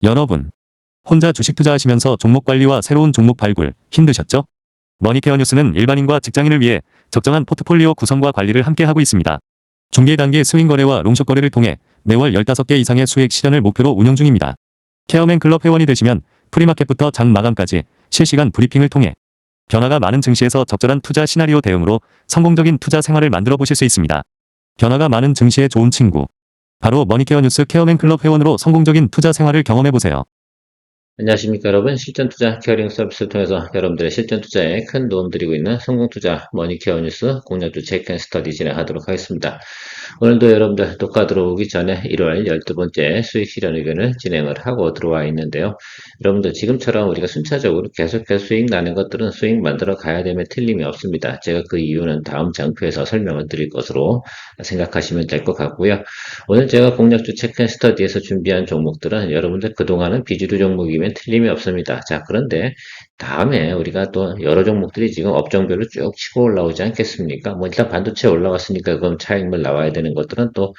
여러분, 혼자 주식 투자하시면서 종목 관리와 새로운 종목 발굴 힘드셨죠? 머니케어 뉴스는 일반인과 직장인을 위해 적정한 포트폴리오 구성과 관리를 함께 하고 있습니다. 중개 단계 스윙 거래와 롱숏 거래를 통해 매월 15개 이상의 수익 실현을 목표로 운영 중입니다. 케어맨 클럽 회원이 되시면 프리마켓부터 장 마감까지 실시간 브리핑을 통해 변화가 많은 증시에서 적절한 투자 시나리오 대응으로 성공적인 투자 생활을 만들어 보실 수 있습니다. 변화가 많은 증시의 좋은 친구. 바로 머니케어 뉴스 케어맨 클럽 회원으로 성공적인 투자 생활을 경험해 보세요. 안녕하십니까 여러분. 실전투자 케어링 서비스를 통해서 여러분들의 실전투자에 큰 도움 드리고 있는 성공투자 머니케어 뉴스 공략주 체크앤스터디 진행하도록 하겠습니다. 오늘도 여러분들 독가 들어오기 전에 1월 12번째 수익 실현 의견을 진행을 하고 들어와 있는데요. 여러분들 지금처럼 우리가 순차적으로 계속해서 수익 나는 것들은 수익 만들어 가야 됨에 틀림이 없습니다. 제가 그 이유는 다음 장표에서 설명을 드릴 것으로 생각하시면 될 것 같고요. 오늘 제가 공략주 체크앤스터디에서 준비한 종목들은 여러분들 그동안은 비주류 종목이면 틀림이 없습니다. 자, 그런데 다음에 우리가 또 여러 종목들이 지금 업종별로 쭉 치고 올라오지 않겠습니까? 뭐 일단 반도체 올라왔으니까 그럼 차익물 나와야 되는 것들은 또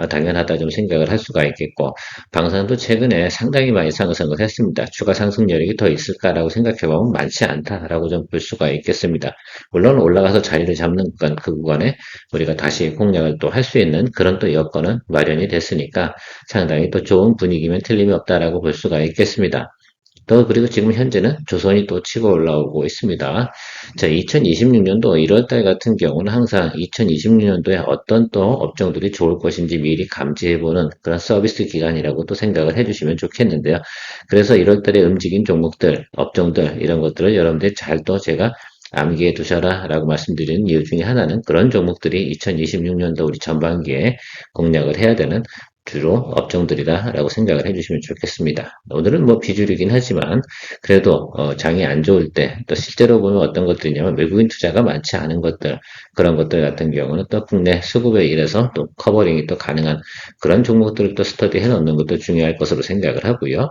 당연하다 좀 생각을 할 수가 있겠고, 방산도 최근에 상당히 많이 상승을 했습니다. 추가 상승 여력이 더 있을까라고 생각해보면 많지 않다라고 좀 볼 수가 있겠습니다. 물론 올라가서 자리를 잡는 그 구간에 우리가 다시 공략을 또 할 수 있는 그런 또 여건은 마련이 됐으니까 상당히 또 좋은 분위기면 틀림이 없다라고 볼 수가 있겠습니다. 또 그리고 지금 현재는 조선이 또 치고 올라오고 있습니다. 자, 2026년도 1월달 같은 경우는 항상 2026년도에 어떤 또 업종들이 좋을 것인지 미리 감지해보는 그런 서비스 기간이라고 또 생각을 해주시면 좋겠는데요. 그래서 1월달에 움직인 종목들, 업종들 이런 것들을 여러분들이 잘 또 제가 암기해 두셔라 라고 말씀드리는 이유 중에 하나는 그런 종목들이 2026년도 우리 전반기에 공략을 해야 되는 주로 업종들이다 라고 생각을 해주시면 좋겠습니다. 오늘은 뭐 비주류긴 하지만 그래도 장이 안 좋을 때 또 실제로 보면 어떤 것들이냐면 외국인 투자가 많지 않은 것들 그런 것들 같은 경우는 또 국내 수급에 의해서 또 커버링이 또 가능한 그런 종목들을 또 스터디해 놓는 것도 중요할 것으로 생각을 하고요.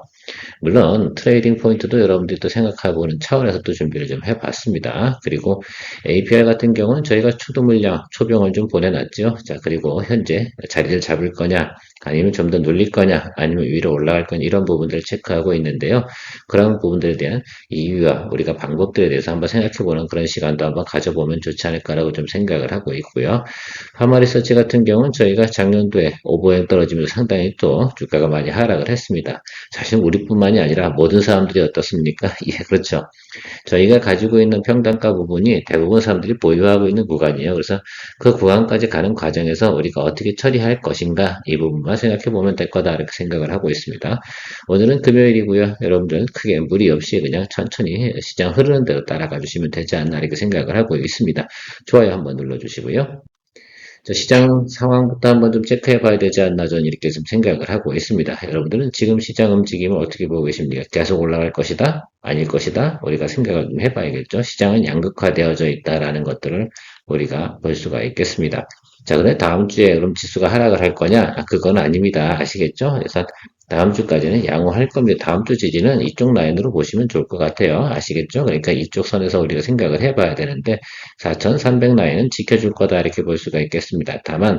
물론 트레이딩 포인트도 여러분들이 또 생각해보는 차원에서 또 준비를 좀 해봤습니다. 그리고 APR 같은 경우는 저희가 초도 물량, 초병을 좀 보내놨죠. 자, 그리고 현재 자리를 잡을 거냐, 아니면 좀 더 눌릴 거냐, 아니면 위로 올라갈 거냐, 이런 부분들을 체크하고 있는데요. 그런 부분들에 대한 이유와 우리가 방법들에 대해서 한번 생각해보는 그런 시간도 한번 가져보면 좋지 않을까라고 좀 생각을 하고 있고요. 파마리서치 같은 경우는 저희가 작년도에 오버행 떨어지면서 상당히 또 주가가 많이 하락을 했습니다. 사실 우리뿐만이 아니라 모든 사람들이 어떻습니까? 예, 그렇죠. 저희가 가지고 있는 평단가 부분이 대부분 사람들이 보유하고 있는 구간이에요. 그래서 그 구간까지 가는 과정에서 우리가 어떻게 처리할 것인가 이 부분만 생각해 보면 될 거다 이렇게 생각을 하고 있습니다. 오늘은 금요일이고요. 여러분들은 크게 무리 없이 그냥 천천히 시장 흐르는 대로 따라가 주시면 되지 않나 이렇게 생각을 하고 있습니다. 좋아요 한번 눌러주시고요. 시장 상황부터 한번 좀 체크해 봐야 되지 않나 저는 이렇게 좀 생각을 하고 있습니다. 여러분들은 지금 시장 움직임을 어떻게 보고 계십니까? 계속 올라갈 것이다? 아닐 것이다? 우리가 생각을 좀 해봐야겠죠. 시장은 양극화되어져 있다라는 것들을 우리가 볼 수가 있겠습니다. 자, 근데 다음 주에 그럼 지수가 하락을 할 거냐? 그건 아닙니다. 아시겠죠? 그래서 다음 주까지는 양호할 겁니다. 다음 주 지지는 이쪽 라인으로 보시면 좋을 것 같아요. 아시겠죠? 그러니까 이쪽 선에서 우리가 생각을 해봐야 되는데 4,300 라인은 지켜줄 거다 이렇게 볼 수가 있겠습니다. 다만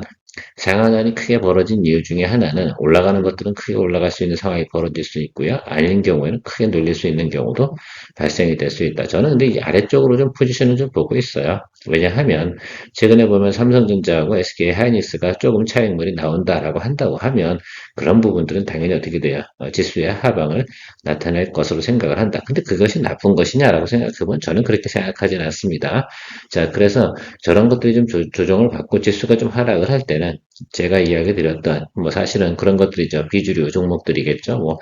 상한선이 크게 벌어진 이유 중에 하나는 올라가는 것들은 크게 올라갈 수 있는 상황이 벌어질 수 있고요. 아닌 경우에는 크게 눌릴 수 있는 경우도 발생이 될 수 있다. 저는 근데 이 아래쪽으로 좀 포지션을 좀 보고 있어요. 왜냐하면 최근에 보면 삼성전자하고 SK 하이닉스가 조금 차익물이 나온다라고 한다고 하면 그런 부분들은 당연히 어떻게 돼요? 지수의 하방을 나타낼 것으로 생각을 한다. 근데 그것이 나쁜 것이냐라고 생각해보면 저는 그렇게 생각하지는 않습니다. 자, 그래서 저런 것들이 좀 조정을 받고 지수가 좀 하락을 할 때는 제가 이야기 드렸던 뭐 사실은 그런 것들이죠. 비주류 종목들이겠죠. 뭐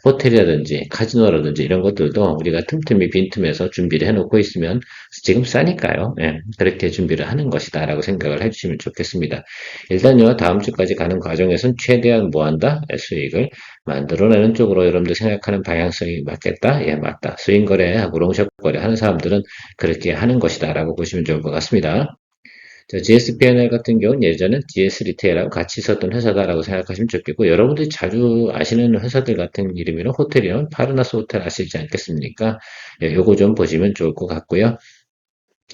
호텔이라든지 카지노라든지 이런 것들도 우리가 틈틈이 빈틈에서 준비를 해놓고 있으면 지금 싸니까요. 예, 그렇게 준비를 하는 것이다라고 생각을 해주시면 좋겠습니다. 일단요 다음 주까지 가는 과정에서는 최대한 뭐 한다? 수익을 만들어내는 쪽으로 여러분들 생각하는 방향성이 맞겠다? 예, 맞다. 스윙 거래하고 롱숏 거래 하는 사람들은 그렇게 하는 것이다라고 보시면 좋을 것 같습니다. GSPNL 같은 경우는 예전에 DS 리테일하고 같이 있었던 회사다라고 생각하시면 좋겠고, 여러분들이 자주 아시는 회사들 같은 이름이는 호텔이요. 파르나스 호텔 아시지 않겠습니까? 예, 요거 좀 보시면 좋을 것 같고요.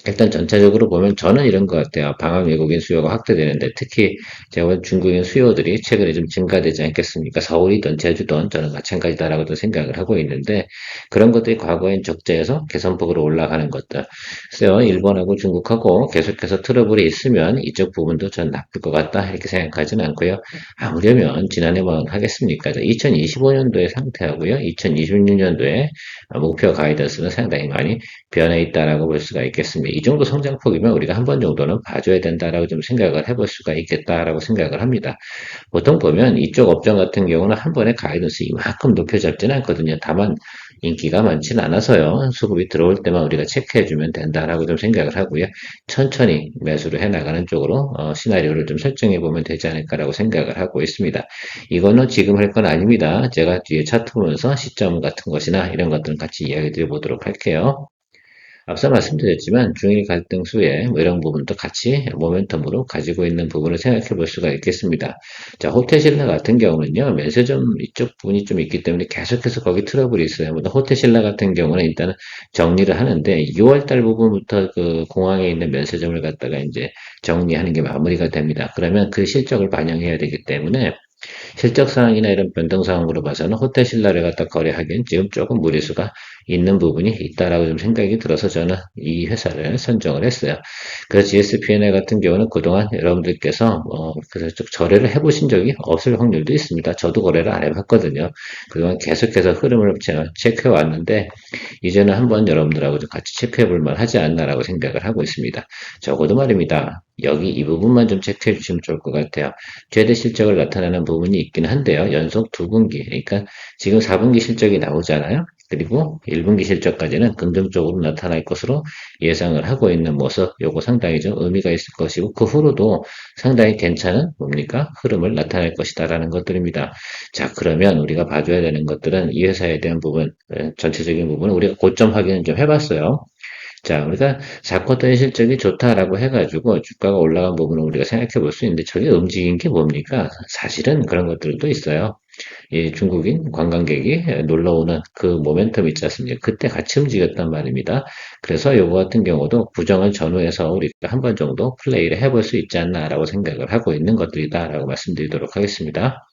일단 전체적으로 보면 저는 이런 것 같아요. 방학 외국인 수요가 확대되는데 특히 제가 본 중국인 수요들이 최근에 좀 증가되지 않겠습니까? 서울이든 제주든 저는 마찬가지다라고도 생각을 하고 있는데 그런 것들이 과거엔 적재해서 개선폭으로 올라가는 것들. 그래서 일본하고 중국하고 계속해서 트러블이 있으면 이쪽 부분도 전 나쁠 것 같다 이렇게 생각하지는 않고요. 아무려면 지난해 뭐 하겠습니까? 2025년도의 상태하고요. 2026년도에 목표 가이던스는 상당히 많이 변해 있다라고 볼 수가 있겠습니다. 이 정도 성장폭이면 우리가 한 번 정도는 봐줘야 된다라고 좀 생각을 해볼 수가 있겠다라고 생각을 합니다. 보통 보면 이쪽 업종 같은 경우는 한 번에 가이던스 이만큼 높여 잡지는 않거든요. 다만 인기가 많지는 않아서요. 수급이 들어올 때만 우리가 체크해주면 된다라고 좀 생각을 하고요. 천천히 매수를 해나가는 쪽으로 시나리오를 좀 설정해 보면 되지 않을까라고 생각을 하고 있습니다. 이거는 지금 할 건 아닙니다. 제가 뒤에 차트 보면서 시점 같은 것이나 이런 것들은 같이 이야기 드려보도록 할게요. 앞서 말씀드렸지만 중일 갈등 수혜 뭐 이런 부분도 같이 모멘텀으로 가지고 있는 부분을 생각해 볼 수가 있겠습니다. 자, 호텔신라 같은 경우는요, 면세점 이쪽 부분이 좀 있기 때문에 계속해서 거기 트러블이 있어요. 호텔신라 같은 경우는 일단은 정리를 하는데 6월달 부분부터 그 공항에 있는 면세점을 갖다가 이제 정리하는 게 마무리가 됩니다. 그러면 그 실적을 반영해야 되기 때문에 실적 상황이나 이런 변동 상황으로 봐서는 호텔 신라를 갖다 거래하기엔 지금 조금 무리수가 있는 부분이 있다라고 좀 생각이 들어서 저는 이 회사를 선정을 했어요. 그래서 GSP&L 같은 경우는 그동안 여러분들께서 그래서 쭉 거래를 해보신 적이 없을 확률도 있습니다. 저도 거래를 안 해봤거든요. 그동안 계속해서 흐름을 제가 체크해 왔는데 이제는 한번 여러분들하고 좀 같이 체크해 볼 만하지 않나라고 생각을 하고 있습니다. 적어도 말입니다. 여기 이 부분만 좀 체크해 주시면 좋을 것 같아요. 최대 실적을 나타내는 부분이 있긴 한데요. 연속 두 분기, 그러니까 지금 4분기 실적이 나오잖아요. 그리고 1분기 실적까지는 긍정적으로 나타날 것으로 예상을 하고 있는 모습, 요거 상당히 좀 의미가 있을 것이고, 그 후로도 상당히 괜찮은 뭡니까? 흐름을 나타낼 것이다라는 것들입니다. 자, 그러면 우리가 봐줘야 되는 것들은 이 회사에 대한 부분, 전체적인 부분은 우리가 고점 확인을 좀 해봤어요. 자, 우리가 4쿼터의 실적이 좋다라고 해가지고 주가가 올라간 부분을 우리가 생각해 볼 수 있는데 저게 움직인 게 뭡니까? 사실은 그런 것들도 있어요. 이 중국인 관광객이 놀러 오는 그 모멘텀 있지 않습니까? 그때 같이 움직였단 말입니다. 그래서 요거 같은 경우도 부정을 전후해서 우리가 한 번 정도 플레이를 해볼 수 있지 않나라고 생각을 하고 있는 것들이다라고 말씀드리도록 하겠습니다.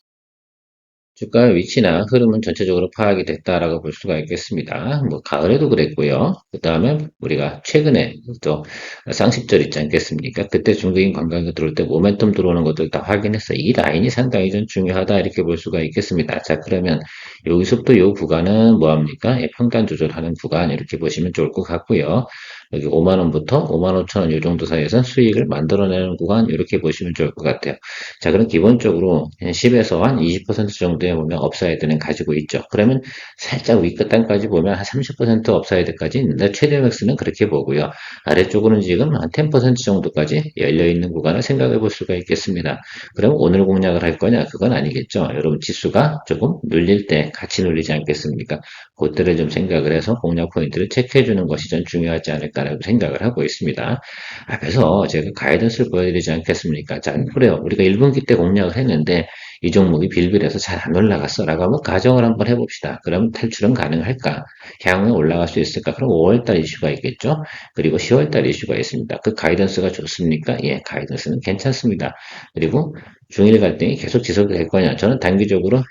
주가의 위치나 흐름은 전체적으로 파악이 됐다라고 볼 수가 있겠습니다. 뭐 가을에도 그랬고요. 그 다음에 우리가 최근에 또 쌍십절 있지 않겠습니까? 그때 중국인 관광객 들어올 때 모멘텀 들어오는 것들 다 확인했어요. 이 라인이 상당히 좀 중요하다 이렇게 볼 수가 있겠습니다. 자, 그러면 여기서부터 이 구간은 뭐합니까? 예, 평단 조절하는 구간 이렇게 보시면 좋을 것 같고요. 여기 5만 원부터 5만 5천 원 이 정도 사이에서 수익을 만들어내는 구간 이렇게 보시면 좋을 것 같아요. 자, 그럼 기본적으로 10에서 한 20% 정도의 보면 업사이드는 가지고 있죠. 그러면 살짝 윗끝단까지 보면 한 30% 업사이드까지 있는데 최대 맥스는 그렇게 보고요. 아래쪽으로는 지금 한 10% 정도까지 열려 있는 구간을 생각해 볼 수가 있겠습니다. 그럼 오늘 공략을 할 거냐? 그건 아니겠죠. 여러분 지수가 조금 눌릴 때 같이 눌리지 않겠습니까? 그때를 좀 생각을 해서 공략 포인트를 체크해 주는 것이 좀 중요하지 않을까라고 생각을 하고 있습니다. 앞에서 제가 가이던스를 보여드리지 않겠습니까? 자, 그래요. 우리가 1분기 때 공략을 했는데 이 종목이 빌빌해서 잘 안 올라갔어 라고 한번 가정을 한번 해봅시다. 그러면 탈출은 가능할까? 향후에 올라갈 수 있을까? 그럼 5월달 이슈가 있겠죠? 그리고 10월달 이슈가 있습니다. 그 가이던스가 좋습니까? 예, 가이던스는 괜찮습니다. 그리고 중일 갈등이 계속 지속이 될 거냐? 저는 단기적으로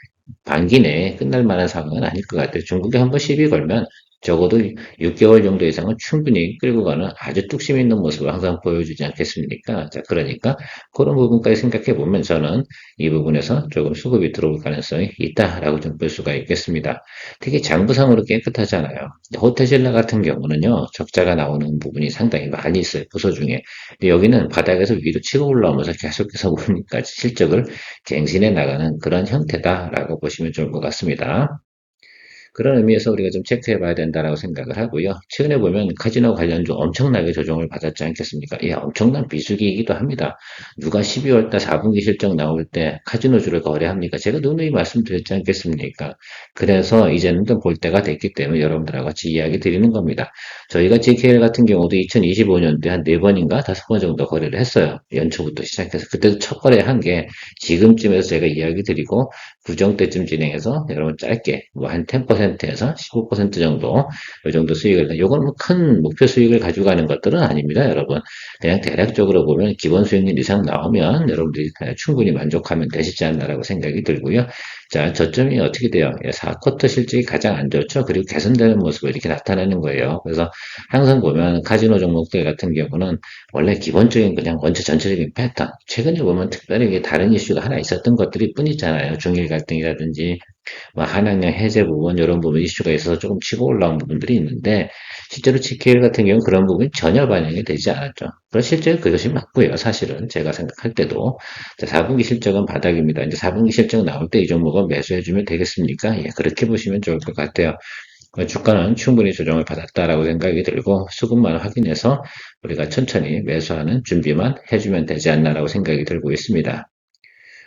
반기 내에 끝날 만한 상황은 아닐 것 같아요. 중국에 한번 시비 걸면 적어도 6개월 정도 이상은 충분히 끌고 가는 아주 뚝심 있는 모습을 항상 보여주지 않겠습니까? 자, 그러니까 그런 부분까지 생각해 보면 저는 이 부분에서 조금 수급이 들어올 가능성이 있다라고 좀 볼 수가 있겠습니다. 특히 장부상으로 깨끗하잖아요. 호텔신라 같은 경우는요, 적자가 나오는 부분이 상당히 많이 있어요. 부서 중에. 근데 여기는 바닥에서 위로 치고 올라오면서 계속해서 보니까 실적을 갱신해 나가는 그런 형태다라고 보시면 좋을 것 같습니다. 그런 의미에서 우리가 좀 체크해 봐야 된다라고 생각을 하고요. 최근에 보면 카지노 관련주 엄청나게 조정을 받았지 않겠습니까? 예, 엄청난 비수기이기도 합니다. 누가 12월 달 4분기 실적 나올 때 카지노주를 거래합니까? 제가 누누이 말씀드렸지 않겠습니까? 그래서 이제는 좀 볼 때가 됐기 때문에 여러분들하고 같이 이야기 드리는 겁니다. 저희가 GKL 같은 경우도 2025년도에 한 4번인가 5번 정도 거래를 했어요. 연초부터 시작해서. 그때도 첫 거래 한 게 지금쯤에서 제가 이야기 드리고 구정 때쯤 진행해서 여러분 짧게 뭐 한 10%에서 15% 정도 이 정도 수익을 요건 뭐 큰 목표 수익을 가지고 가는 것들은 아닙니다, 여러분. 그냥 대략적으로 보면 기본 수익률 이상 나오면 여러분들이 그냥 충분히 만족하면 되시지 않나라고 생각이 들고요. 자, 저점이 어떻게 돼요? 4쿼터 실적이 가장 안 좋죠. 그리고 개선되는 모습을 이렇게 나타내는 거예요. 그래서 항상 보면 카지노 종목들 같은 경우는 원래 기본적인 그냥 원체 전체적인 패턴. 최근에 보면 특별히 다른 이슈가 하나 있었던 것들이 뿐이잖아요. 중일 갈등이라든지 뭐 한학령 해제 부분 이런 부분 이슈가 있어서 조금 치고 올라온 부분들이 있는데 실제로 GKL 같은 경우는 그런 부분이 전혀 반영이 되지 않았죠. 그래서 실제로 그것이 맞고요. 사실은 제가 생각할 때도 자, 4분기 실적은 바닥입니다. 이제 4분기 실적 나올 때 이 종목은 매수해주면 되겠습니까? 예, 그렇게 보시면 좋을 것 같아요. 주가는 충분히 조정을 받았다라고 생각이 들고 수급만 확인해서 우리가 천천히 매수하는 준비만 해주면 되지 않나라고 생각이 들고 있습니다.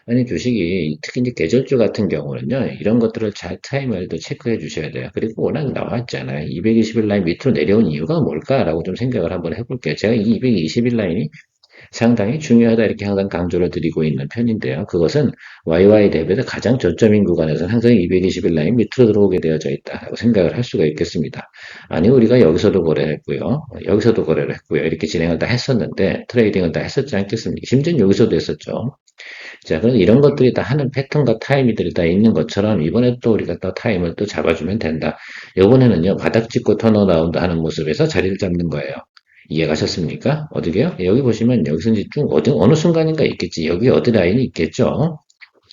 아니, 주식이, 특히 이제 계절주 같은 경우는요, 이런 것들을 잘 타이머도 체크해 주셔야 돼요. 그리고 워낙 나왔잖아요. 220일 라인 밑으로 내려온 이유가 뭘까라고 좀 생각을 한번 해볼게요. 제가 이 220일 라인이 상당히 중요하다 이렇게 항상 강조를 드리고 있는 편인데요. 그것은 YY 대비해서 가장 저점인 구간에서 항상 220일 라인 밑으로 들어오게 되어져 있다고 생각을 할 수가 있겠습니다. 아니 우리가 여기서도 거래를 했고요. 여기서도 거래를 했고요. 이렇게 진행을 다 했었는데 트레이딩을 다 했었지 않겠습니까? 심지어 여기서도 했었죠. 자, 그럼 이런 것들이 다 하는 패턴과 타이밍들이 다 있는 것처럼 이번에 또 우리가 또 타임을 또 잡아주면 된다. 이번에는요, 바닥 찍고 턴어라운드 하는 모습에서 자리를 잡는 거예요. 이해가셨습니까? 어디게요? 여기 보시면 여기서 이제 쭉 어느 순간인가 있겠지. 여기 어디 라인이 있겠죠?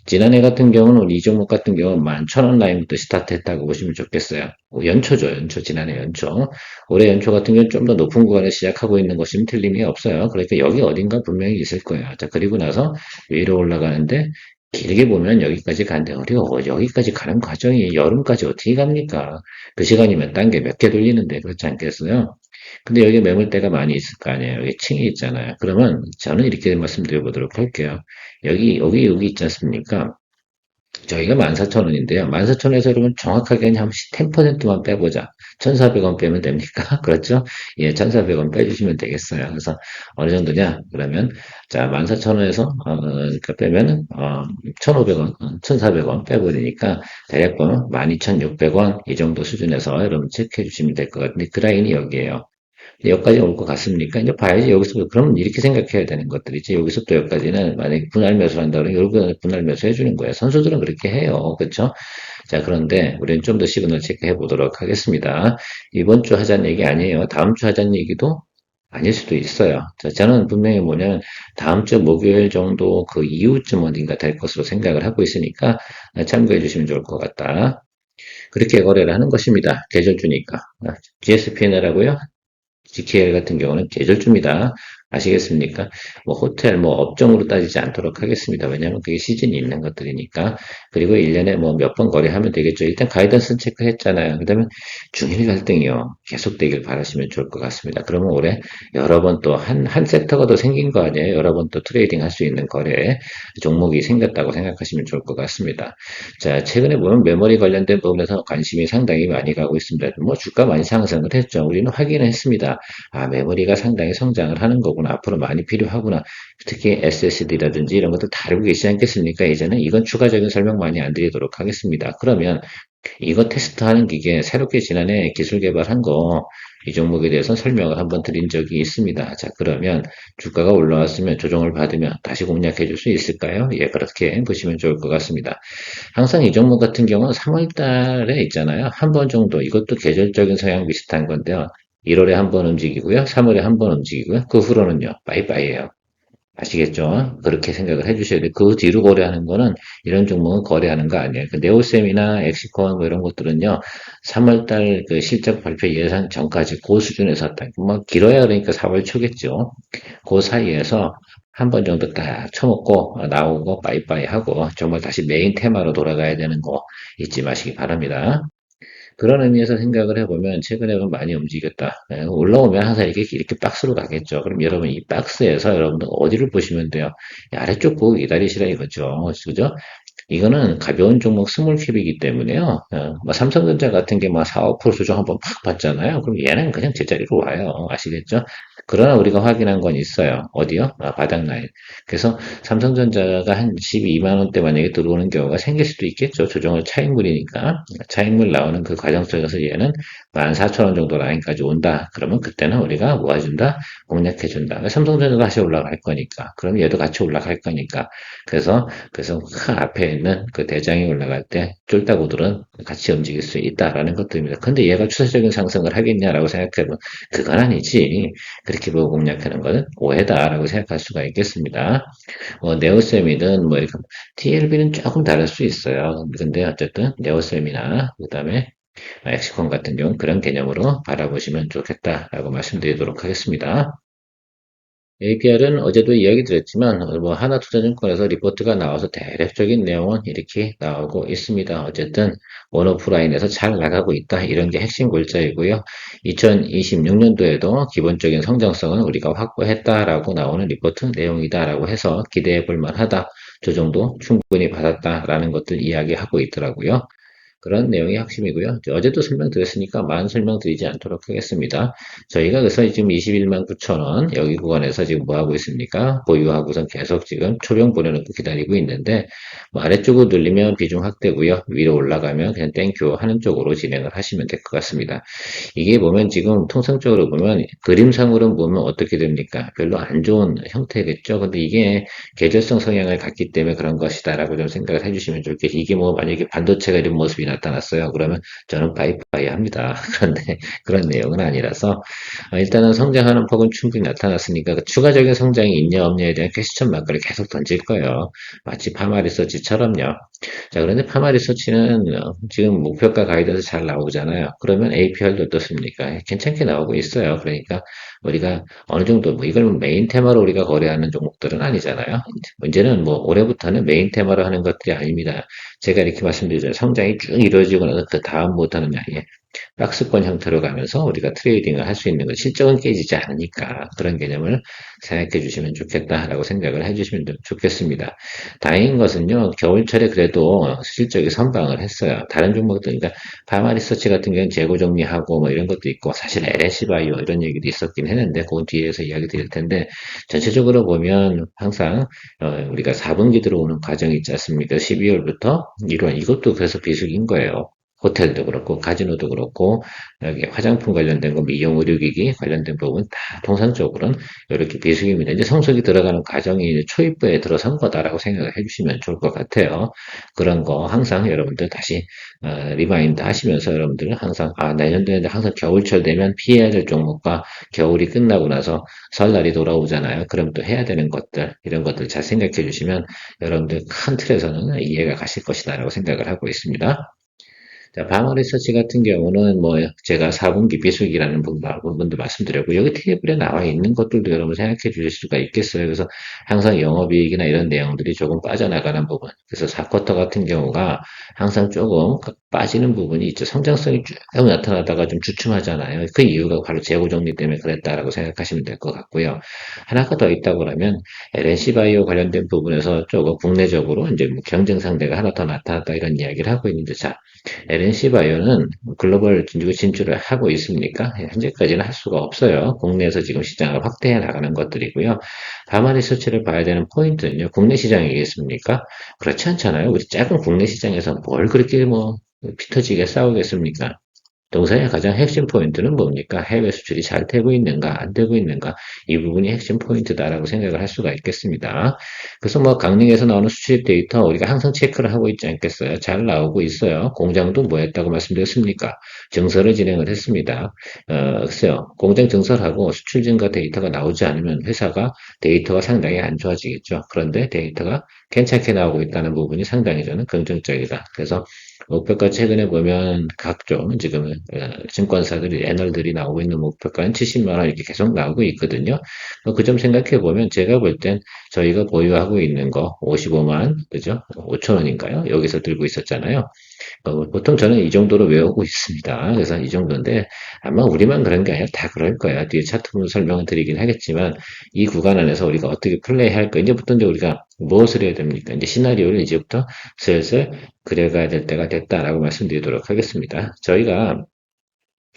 지난해 같은 경우는 이 종목 같은 경우는 11,000원 라인부터 스타트했다고 보시면 좋겠어요. 연초죠, 연초. 지난해 연초. 올해 연초 같은 경우는 좀 더 높은 구간에 시작하고 있는 것이면 틀림이 없어요. 그러니까 여기 어딘가 분명히 있을 거예요. 자, 그리고 나서 위로 올라가는데 길게 보면 여기까지 가는데 여기까지 가는 과정이 여름까지 어떻게 갑니까? 그 시간이면 딴 게 몇 개 돌리는데 그렇지 않겠어요? 근데 여기 매물대가 많이 있을 거 아니에요. 여기 층이 있잖아요. 그러면 저는 이렇게 말씀드려 보도록 할게요. 여기 있지 않습니까? 저희가 14,000원인데요. 14,000원에서 여러분 정확하게 한 10%만 빼보자. 1,400원 빼면 됩니까? 그렇죠? 예, 1,400원 빼주시면 되겠어요. 그래서 어느 정도냐? 그러면 자, 14,000원에서 그러니까 빼면은 1,500원, 1,400원 빼버리니까 대략 보면 12,600원 이 정도 수준에서 여러분 체크해 주시면 될 것 같은데 그 라인이 여기에요. 여기까지 올 것 같습니까? 이제 봐야지, 여기서, 그러면 이렇게 생각해야 되는 것들이지. 여기서 또 여기까지는, 만약에 분할 매수를 한다 그러면, 여기서 분할 매수 해주는 거예요. 선수들은 그렇게 해요. 그쵸? 자, 그런데, 우리는 좀 더 시그널 체크해 보도록 하겠습니다. 이번 주 하자는 얘기 아니에요. 다음 주 하자는 얘기도 아닐 수도 있어요. 자, 저는 분명히 뭐냐면, 다음 주 목요일 정도 그 이후쯤 어딘가 될 것으로 생각을 하고 있으니까, 참고해 주시면 좋을 것 같다. 그렇게 거래를 하는 것입니다. 계절주니까. GSPN이라고요? GKL 같은 경우는 계절주입니다. 아시겠습니까? 뭐 호텔, 뭐 업종으로 따지지 않도록 하겠습니다. 왜냐하면 그게 시즌이 있는 것들이니까. 그리고 1년에 뭐 몇 번 거래하면 되겠죠. 일단 가이던스 체크했잖아요. 그 다음에 중일 갈등이요. 계속되길 바라시면 좋을 것 같습니다. 그러면 올해 여러 번 또 한 섹터가 더 생긴 거 아니에요? 여러 번 또 트레이딩 할 수 있는 거래 종목이 생겼다고 생각하시면 좋을 것 같습니다. 자, 최근에 보면 메모리 관련된 부분에서 관심이 상당히 많이 가고 있습니다. 뭐 주가 많이 상승을 했죠. 우리는 확인을 했습니다. 아, 메모리가 상당히 성장을 하는 거구나. 앞으로 많이 필요하구나. 특히 SSD라든지 이런 것도 다루고 계시지 않겠습니까? 이제는 이건 추가적인 설명 많이 안 드리도록 하겠습니다. 그러면 이거 테스트하는 기계 새롭게 지난해 기술 개발한 거 이 종목에 대해서 설명을 한번 드린 적이 있습니다. 자, 그러면 주가가 올라왔으면 조정을 받으면 다시 공략해 줄 수 있을까요? 예, 그렇게 보시면 좋을 것 같습니다. 항상 이 종목 같은 경우는 3월 달에 있잖아요. 한 번 정도 이것도 계절적인 성향 비슷한 건데요. 1월에 한 번 움직이고요. 3월에 한 번 움직이고요. 그 후로는요. 빠이빠이예요. 아시겠죠? 그렇게 생각을 해주셔야 돼요. 그 뒤로 거래하는 거는 이런 종목은 거래하는 거 아니에요. 그 네오셈이나 엑시콘 뭐 이런 것들은요. 3월달 그 실적 발표 예상 전까지 그 수준에서 딱, 뭐 길어야 그러니까 4월 초겠죠. 그 사이에서 한 번 정도 딱 쳐먹고 나오고 빠이빠이 하고 정말 다시 메인 테마로 돌아가야 되는 거 잊지 마시기 바랍니다. 그런 의미에서 생각을 해보면 최근에 많이 움직였다. 예, 올라오면 항상 이렇게 박스로 가겠죠. 그럼 여러분 이 박스에서 여러분들 어디를 보시면 돼요? 이 아래쪽 보고 기다리시라 이거죠. 그죠? 이거는 가벼운 종목 스몰캡이기 때문에요. 뭐 삼성전자 같은 게 막 4, 5% 조정 한번 팍 받잖아요. 그럼 얘는 그냥 제자리로 와요. 아시겠죠? 그러나 우리가 확인한 건 있어요. 어디요? 바닥 라인. 그래서 삼성전자가 한 12만 원대 만약에 들어오는 경우가 생길 수도 있겠죠. 조정을 차익물이니까. 차익물 나오는 그 과정 속에서 얘는 14,000원 정도 라인까지 온다. 그러면 그때는 우리가 모아준다? 공략해준다. 삼성전자도 다시 올라갈 거니까. 그럼 얘도 같이 올라갈 거니까. 그래서 큰 앞에 있는 그 대장이 올라갈 때 쫄따구들은 같이 움직일 수 있다라는 것들입니다. 근데 얘가 추세적인 상승을 하겠냐라고 생각해보면 그건 아니지. 그렇게 보고 공략하는 것은 오해다라고 생각할 수가 있겠습니다. 네오셈이든 뭐 이렇게 TLB는 조금 다를 수 있어요. 근데 어쨌든 네오셈이나 그다음에 엑시콘 같은 경우는 그런 개념으로 바라보시면 좋겠다라고 말씀드리도록 하겠습니다. APR은 어제도 이야기 드렸지만 뭐 하나투자증권에서 리포트가 나와서 대략적인 내용은 이렇게 나오고 있습니다. 어쨌든 원오프라인에서 잘 나가고 있다. 이런 게 핵심 골자이고요. 2026년도에도 기본적인 성장성은 우리가 확보했다라고 나오는 리포트 내용이다라고 해서 기대해 볼 만하다. 조정도 충분히 받았다라는 것들 이야기하고 있더라고요. 그런 내용이 핵심이고요. 어제도 설명드렸으니까 많은 설명드리지 않도록 하겠습니다. 저희가 그래서 지금 21만 9천 원 여기 구간에서 지금 뭐 하고 있습니까? 보유하고선 계속 지금 초령 보내놓고 기다리고 있는데 뭐 아래쪽으로 늘리면 비중 확대고요. 위로 올라가면 그냥 땡큐 하는 쪽으로 진행을 하시면 될 것 같습니다. 이게 보면 지금 통상적으로 보면 그림상으로 보면 어떻게 됩니까? 별로 안 좋은 형태겠죠. 근데 이게 계절성 성향을 갖기 때문에 그런 것이다라고 좀 생각을 해주시면 좋겠어요. 이게 뭐 만약에 반도체가 이런 모습이 나타났어요. 그러면 저는 빠이빠이 합니다. 그런데 그런 내용은 아니라서 일단은 성장하는 폭은 충분히 나타났으니까 그 추가적인 성장이 있냐 없냐에 대한 퀘스천 마크를 계속 던질 거예요. 마치 파마 리서치처럼요. 자, 그런데 파마 리서치는 지금 목표가 가이드에서 잘 나오잖아요. 그러면 APR도 어떻습니까? 괜찮게 나오고 있어요. 그러니까 우리가 어느 정도 뭐 이걸 메인 테마로 우리가 거래하는 종목들은 아니잖아요. 문제는 뭐 올해부터는 메인 테마로 하는 것들이 아닙니다. 제가 이렇게 말씀드리죠. 성장이 쭉 이루어지고 나서 그 다음 못하는 날이에 박스권 형태로 가면서 우리가 트레이딩을 할 수 있는 것, 실적은 깨지지 않으니까 그런 개념을 생각해 주시면 좋겠다라고 생각을 해 주시면 좋겠습니다. 다행인 것은요, 겨울철에 그래도 실적이 선방을 했어요. 다른 종목들, 그러니까 파마 리서치 같은 경우는 재고 정리하고 뭐 이런 것도 있고, 사실 LSI 바이오 이런 얘기도 있었긴 했는데, 그건 뒤에서 이야기 드릴 텐데, 전체적으로 보면 항상 우리가 4분기 들어오는 과정이 있지 않습니까? 12월부터 1월, 이것도 그래서 비수기인 거예요. 호텔도 그렇고 카지노도 그렇고 여기 화장품 관련된 거 미용 의료기기 관련된 부분 다 통상적으로는 이렇게 비수기입니다. 이제 성수기 들어가는 과정이 초입부에 들어선 거다라고 생각을 해주시면 좋을 것 같아요. 그런 거 항상 여러분들 다시 리마인드 하시면서 여러분들은 항상 내년도에 항상 겨울철 되면 피해야 될 종목과 겨울이 끝나고 나서 설날이 돌아오잖아요. 그럼 또 해야 되는 것들 이런 것들 잘 생각해 주시면 여러분들 큰 틀에서는 이해가 가실 것이다라고 생각을 하고 있습니다. 자, 방어 리서치 같은 경우는 뭐 제가 4분기 비수기라는 부분도 말씀드렸고 여기 테이블에 나와 있는 것들도 여러분 생각해 주실 수가 있겠어요. 그래서 항상 영업이익이나 이런 내용들이 조금 빠져나가는 부분. 그래서 4쿼터 같은 경우가 항상 조금 빠지는 부분이 있죠. 성장성이 쭉 나타나다가 좀 주춤하잖아요. 그 이유가 바로 재고 정리 때문에 그랬다라고 생각하시면 될 것 같고요. 하나가 더 있다고 그러면 LNC 바이오 관련된 부분에서 조금 국내적으로 이제 뭐 경쟁 상대가 하나 더 나타났다 이런 이야기를 하고 있는데 자, LNC 바이오는 글로벌 진출을 하고 있습니까? 현재까지는 할 수가 없어요. 국내에서 지금 시장을 확대해 나가는 것들이고요. 다만 리서치를 봐야 되는 포인트는요. 국내 시장이겠습니까? 그렇지 않잖아요. 우리 작은 국내 시장에서 뭘 그렇게 뭐 피터지게 싸우겠습니까? 동사의 가장 핵심 포인트는 뭡니까? 해외 수출이 잘 되고 있는가, 안 되고 있는가? 이 부분이 핵심 포인트다라고 생각을 할 수가 있겠습니다. 그래서 뭐 강릉에서 나오는 수출입 데이터 우리가 항상 체크를 하고 있지 않겠어요? 잘 나오고 있어요. 공장도 뭐 했다고 말씀드렸습니까? 증설을 진행을 했습니다. 글쎄요. 공장 증설하고 수출 증가 데이터가 나오지 않으면 회사가 데이터가 상당히 안 좋아지겠죠. 그런데 데이터가 괜찮게 나오고 있다는 부분이 상당히 저는 긍정적이다. 그래서 목표가 최근에 보면 각종 지금 증권사들이 애널들이 나오고 있는 목표가는 70만 원 이렇게 계속 나오고 있거든요. 그 점 생각해 보면 제가 볼 땐 저희가 보유하고 있는 거 55만 그죠? 5천 원인가요? 여기서 들고 있었잖아요. 보통 저는 이 정도로 외우고 있습니다. 그래서 이 정도인데 아마 우리만 그런 게 아니라 다 그럴 거야. 뒤에 차트 보면 설명을 드리긴 하겠지만 이 구간 안에서 우리가 어떻게 플레이할 까 이제부터 이제 우리가 무엇을 해야 됩니까? 이제 시나리오를 이제부터 슬슬 그려가야 될 때가 됐다라고 말씀드리도록 하겠습니다. 저희가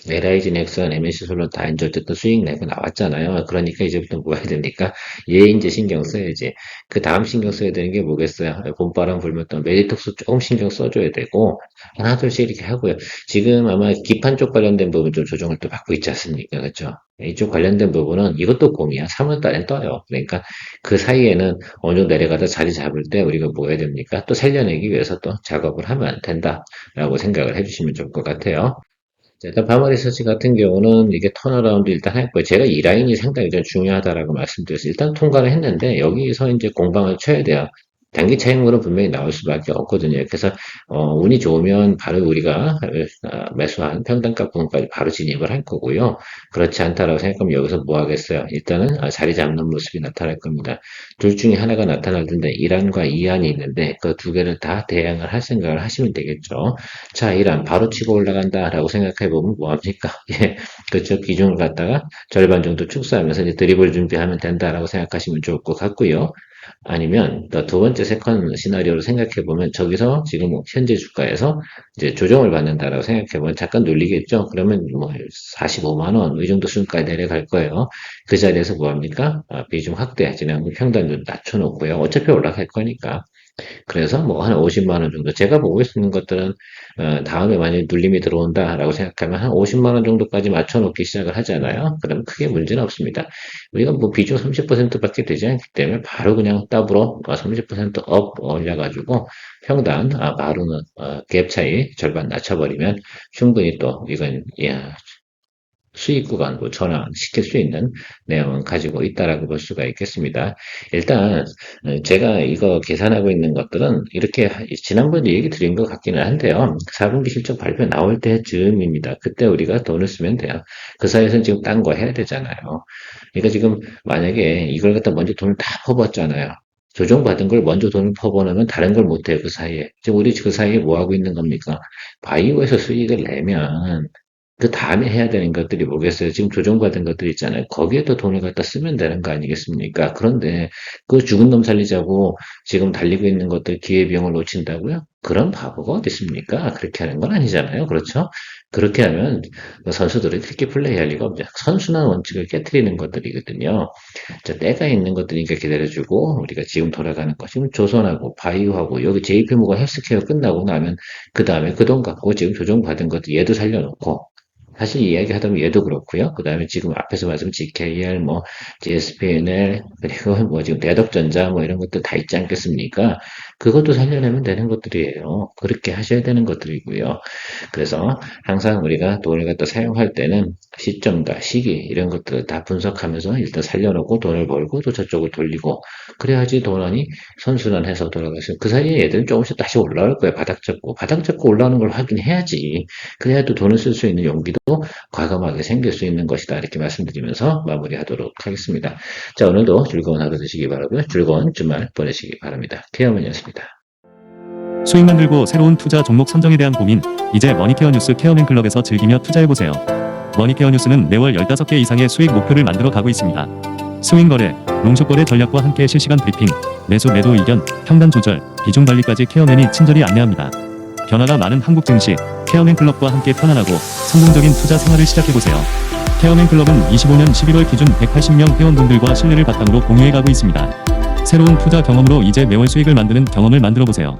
LIG 넥슨, MNC 솔로 다 이제 어쨌든 수익 내고 나왔잖아요. 그러니까 이제부터 뭐 해야 됩니까? 얘 이제 신경 써야지. 그 다음 신경 써야 되는 게 뭐겠어요? 봄바람 불면 또 메디톡스 조금 신경 써줘야 되고, 하나, 둘씩 이렇게 하고요. 지금 아마 기판 쪽 관련된 부분 좀 조정을 또 받고 있지 않습니까? 그렇죠? 이쪽 관련된 부분은 이것도 봄이야. 3월 달엔 떠요. 그러니까 그 사이에는 어느 정도 내려가다 자리 잡을 때 우리가 뭐 해야 됩니까? 또 살려내기 위해서 또 작업을 하면 된다라고 생각을 해주시면 좋을 것 같아요. 자, 일단 바마 리서치 같은 경우는 이게 턴어라운드 일단 할 거예요. 제가 이 라인이 상당히 좀 중요하다라고 말씀드렸어요. 일단 통과를 했는데 여기서 이제 공방을 쳐야 돼요. 단기 차익물은 분명히 나올 수밖에 없거든요. 그래서 운이 좋으면 바로 우리가 매수한 평단가 부분까지 바로 진입을 할 거고요. 그렇지 않다라고 생각하면 여기서 뭐 하겠어요? 일단은 자리 잡는 모습이 나타날 겁니다. 둘 중에 하나가 나타날 텐데 1안과 2안이 있는데 그 두 개를 다 대항을 할 생각을 하시면 되겠죠. 자, 1안 바로 치고 올라간다라고 생각해 보면 뭐 합니까? 예, 그쪽 비중을 갖다가 절반 정도 축소하면서 이제 드리블 준비하면 된다라고 생각하시면 좋을 것 같고요. 아니면 두 번째 세컨 시나리오를 생각해 보면 저기서 지금 현재 주가에서 이제 조정을 받는다라고 생각해 보면 잠깐 눌리겠죠. 그러면 뭐 45만 원 이 정도 수준까지 내려갈 거예요. 그 자리에서 뭐 합니까? 비중 확대, 진행 평단 좀 낮춰놓고요. 어차피 올라갈 거니까. 그래서 뭐 한 50만 원 정도 제가 보고 있는 것들은 다음에 만약에 눌림이 들어온다라고 생각하면 한 50만 원 정도까지 맞춰놓기 시작을 하잖아요. 그러면 크게 문제는 없습니다. 우리가 뭐 비중 30%밖에 되지 않기 때문에 바로 그냥 더블어 30%업 올려가지고 평단 바로는 갭 차이 절반 낮춰버리면 충분히 또 이건 수익 구간도 전환시킬 수 있는 내용을 가지고 있다라고 볼 수가 있겠습니다. 일단 제가 이거 계산하고 있는 것들은 이렇게 지난번에 얘기 드린 것 같기는 한데요. 4분기 실적 발표 나올 때쯤입니다. 그때 우리가 돈을 쓰면 돼요. 그 사이에서는 지금 딴 거 해야 되잖아요. 그러니까 지금 만약에 이걸 갖다 먼저 돈을 다 퍼붓잖아요. 조정받은 걸 먼저 돈을 퍼버리면 다른 걸 못해요, 그 사이에. 지금 우리 그 사이에 뭐 하고 있는 겁니까? 바이오에서 수익을 내면 그 다음에 해야 되는 것들이 뭐겠어요? 지금 조정받은 것들 있잖아요. 거기에도 돈을 갖다 쓰면 되는 거 아니겠습니까? 그런데 그 죽은 놈 살리자고 지금 달리고 있는 것들 기회비용을 놓친다고요? 그런 바보가 어디 있습니까? 그렇게 하는 건 아니잖아요. 그렇죠? 그렇게 하면 선수들이 그렇게 플레이할 리가 없죠. 선순환 원칙을 깨뜨리는 것들이거든요. 자, 때가 있는 것들이니까 기다려주고 우리가 지금 돌아가는 것. 지금 조선하고 바이오하고 여기 JP모가 헬스케어 끝나고 나면 그 다음에 그 돈 갖고 지금 조정받은 것들 얘도 살려놓고 사실 이야기하다 보면 얘도 그렇고요. 그 다음에 지금 앞에서 말씀 GKR, 뭐 GSPNL, 그리고 뭐 지금 대덕전자 뭐 이런 것들 다 있지 않겠습니까? 그것도 살려내면 되는 것들이에요. 그렇게 하셔야 되는 것들이고요. 그래서 항상 우리가 돈을 갖다 사용할 때는 시점과 시기 이런 것들을 다 분석하면서 일단 살려놓고 돈을 벌고 또 저쪽을 돌리고 그래야지 돈원이 선순환해서 돌아가서 그 사이에 얘들은 조금씩 다시 올라올 거예요. 바닥 잡고 올라오는 걸 확인해야지. 그래야 또 돈을 쓸 수 있는 용기도 과감하게 생길 수 있는 것이다. 이렇게 말씀드리면서 마무리하도록 하겠습니다. 자, 오늘도 즐거운 하루 되시기 바라고요. 즐거운 주말 보내시기 바랍니다. 케어맨이었습니다. 수익 만들고 새로운 투자 종목 선정에 대한 고민, 이제 머니케어 뉴스 케어맨클럽에서 즐기며 투자해보세요. 머니케어 뉴스는 매월 15개 이상의 수익 목표를 만들어 가고 있습니다. 스윙 거래, 롱숏 거래 전략과 함께 실시간 브리핑, 매수 매도 의견, 평단 조절, 비중 관리까지 케어맨이 친절히 안내합니다. 변화가 많은 한국 증시, 케어맨클럽과 함께 편안하고 성공적인 투자 생활을 시작해보세요. 케어맨클럽은 25년 11월 기준 180명 회원분들과 신뢰를 바탕으로 공유해가고 있습니다. 새로운 투자 경험으로 이제 매월 수익을 만드는 경험을 만들어보세요.